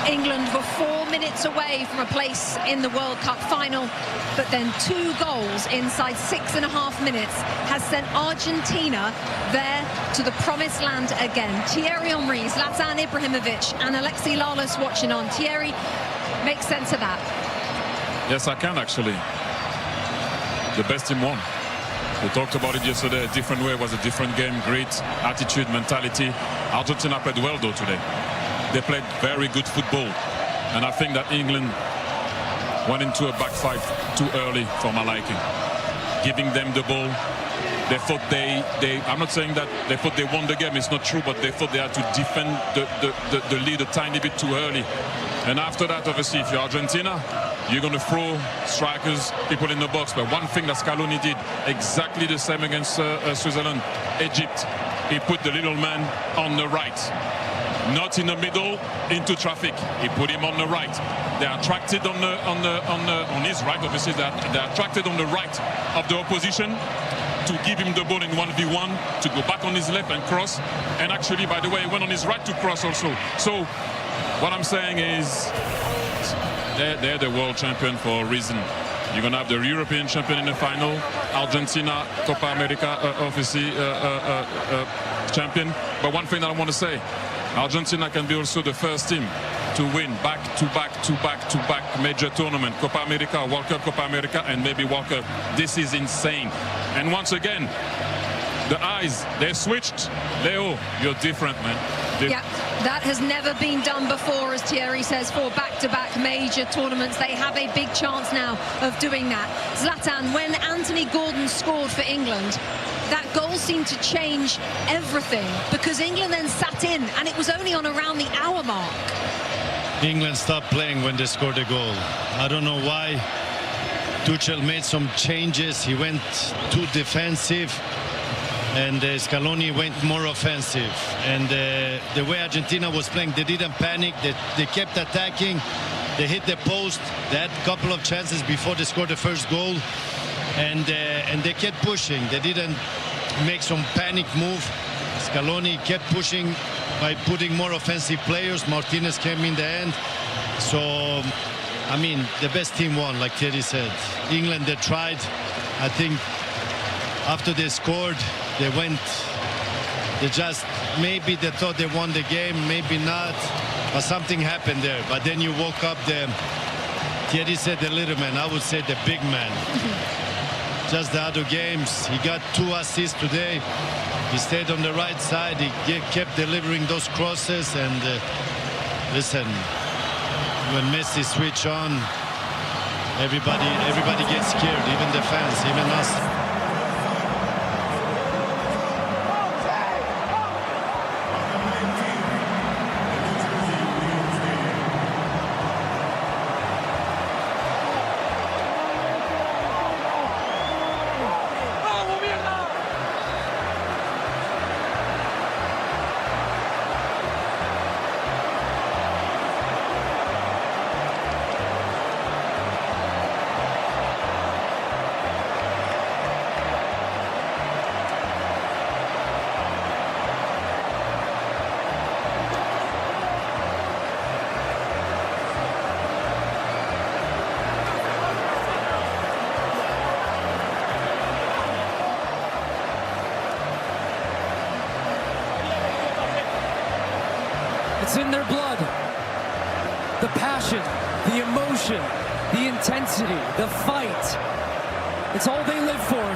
England were 4 minutes away from a place in the World Cup final, but then 2 goals inside 6.5 minutes has sent Argentina there to the promised land again. Thierry Henry, Zlatan Ibrahimovic and Alexis Lalas watching on. Thierry, make sense of that. Yes, I can actually. The best team won. We talked about it yesterday. A different way, was a different game. Grit, attitude, mentality. Argentina played well though today. They played very good football. And I think that England went into a back five too early for my liking. Giving them the ball. They thought I'm not saying that they thought they won the game. It's not true, but they thought they had to defend the lead a tiny bit too early. And after that, obviously, if you're Argentina, you're going to throw strikers, people in the box. But one thing that Scaloni did, exactly the same against Switzerland, Egypt, he put the little man on the right. Not in the middle, into traffic. He put him on the right. They are attracted on his right, obviously. They're attracted on the right of the opposition to give him the ball in 1v1, to go back on his left and cross. And actually, by the way, he went on his right to cross also. So what I'm saying is they're the world champion for a reason. You're going to have the European champion in the final. Argentina, Copa America, obviously, champion. But one thing that I want to say, Argentina can be also the first team to win back-to-back major tournament. Copa America, World Cup, Copa America, and maybe World Cup. This is insane. And once again, the eyes, they switched. Leo, you're different, man. Yeah, that has never been done before, as Thierry says, for back-to-back major tournaments. They have a big chance now of doing that. Zlatan, when Anthony Gordon scored for England, that goal seemed to change everything, because England then sat in, and it was only on around the hour mark. England stopped playing when they scored a goal. I don't know why. Tuchel made some changes. He went too defensive, and Scaloni went more offensive. And the way Argentina was playing, they didn't panic. They kept attacking. They hit the post. They had a couple of chances before they scored the first goal. And they kept pushing. They didn't make some panic move. Scaloni kept pushing by putting more offensive players. Martinez came in the end. So, I mean, the best team won, like Thierry said. England, they tried. I think after they scored, maybe they thought they won the game, maybe not. But something happened there. But then you woke up Thierry said the little man, I would say the big man. Just the other games, he got 2 assists today. He stayed on the right side. He kept delivering those crosses. And listen, when Messi switch on, everybody gets scared, even the fans, even us. It's in their blood. The passion, the emotion, the intensity, the fight. It's all they live for.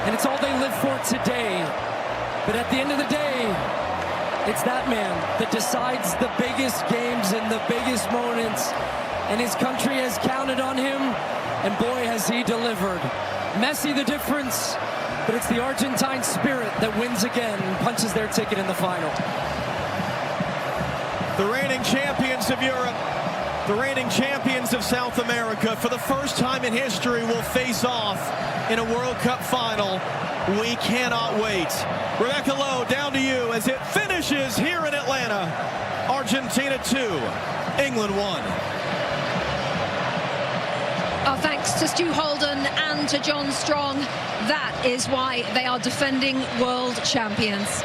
And it's all they live for today. But at the end of the day, it's that man that decides the biggest games and the biggest moments. And his country has counted on him, and boy, has he delivered. Messi the difference, but it's the Argentine spirit that wins again and punches their ticket in the final. The reigning champions of Europe, the reigning champions of South America, for the first time in history, will face off in a World Cup final. We cannot wait. Rebecca Lowe, down to you as it finishes here in Atlanta. Argentina 2, England 1. Our thanks to Stu Holden and to John Strong. That is why they are defending world champions.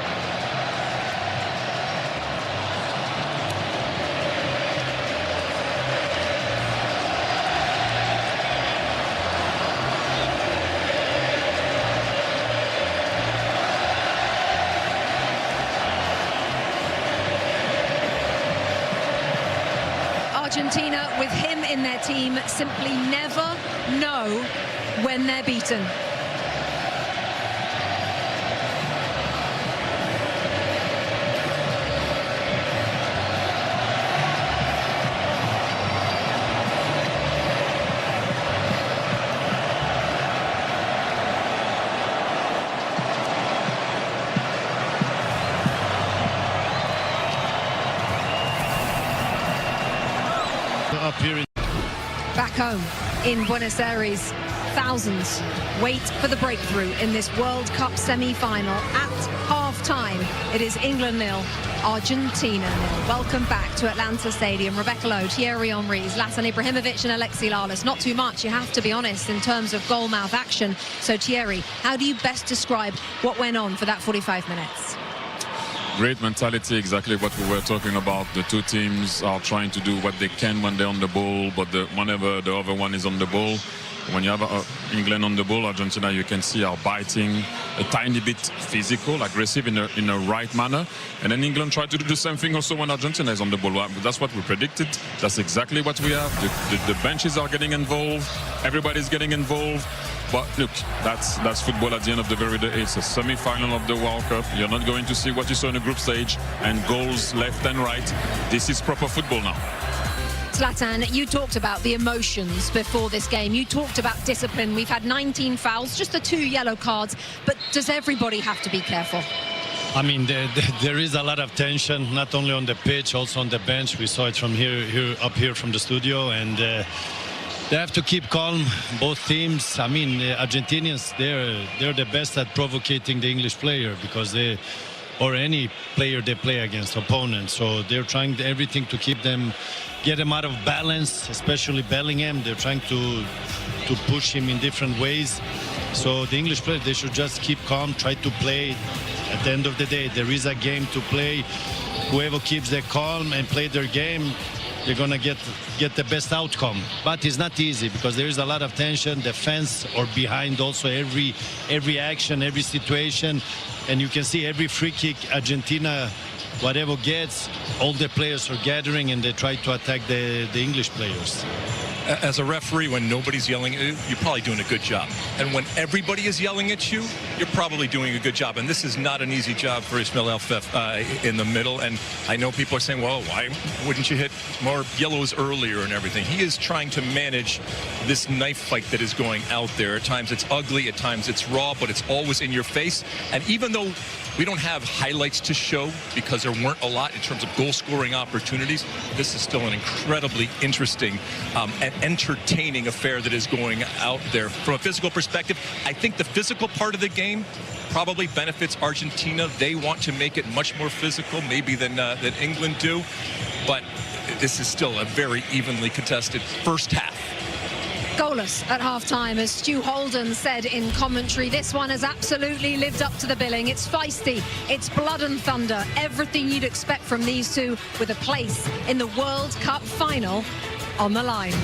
Argentina, with him in their team, simply never know when they're beaten. Up here in Back home in Buenos Aires, thousands wait for the breakthrough in this World Cup semi-final. At half-time, it is England 0, Argentina 0. Welcome back to Atlanta Stadium. Rebecca Lowe, Thierry Henry, Zlatan Ibrahimovic and Alexis Lalas. Not too much, you have to be honest, in terms of goal-mouth action. So Thierry, how do you best describe what went on for that 45 minutes? Great mentality, exactly what we were talking about. The two teams are trying to do what they can when they're on the ball, but whenever the other one is on the ball, when you have England on the ball, Argentina, you can see are biting, a tiny bit physical, aggressive in a right manner. And then England tried to do the same thing also when Argentina is on the ball. That's what we predicted. That's exactly what we have. The benches are getting involved. Everybody's getting involved. But look, that's football at the end of the very day. It's a semi-final of the World Cup. You're not going to see what you saw in the group stage and goals left and right. This is proper football now. Zlatan, you talked about the emotions before this game. You talked about discipline. We've had 19 fouls, just the 2 yellow cards. But does everybody have to be careful? I mean, there is a lot of tension, not only on the pitch, also on the bench. We saw it from up here from the studio, and they have to keep calm, both teams. I mean, Argentinians, they're the best at provoking the English player, because or any player they play against, opponents. So they're trying everything to get them out of balance, especially Bellingham. They're trying to push him in different ways. So the English players, they should just keep calm, try to play. At the end of the day, there is a game to play. Whoever keeps their calm and play their game, they're gonna get the best outcome. But it's not easy, because there is a lot of tension. The fans are behind also every action, every situation, and you can see every free kick Argentina, whatever gets, all the players are gathering and they try to attack the English players. As a referee, when nobody's yelling at you, you're probably doing a good job. And when everybody is yelling at you, you're probably doing a good job. And this is not an easy job for Ismail El-Fef in the middle. And I know people are saying, well, why wouldn't you hit more yellows earlier and everything? He is trying to manage this knife fight that is going out there. At times it's ugly, at times it's raw, but it's always in your face. And even though we don't have highlights to show, because there weren't a lot in terms of goal-scoring opportunities, this is still an incredibly interesting and entertaining affair that is going out there. From a physical perspective, I think the physical part of the game probably benefits Argentina. They want to make it much more physical, maybe than England do. But this is still a very evenly contested first half. Goalless at half-time, as Stu Holden said in commentary. This one has absolutely lived up to the billing. It's feisty, it's blood and thunder, everything you'd expect from these two, with a place in the World Cup final on the line.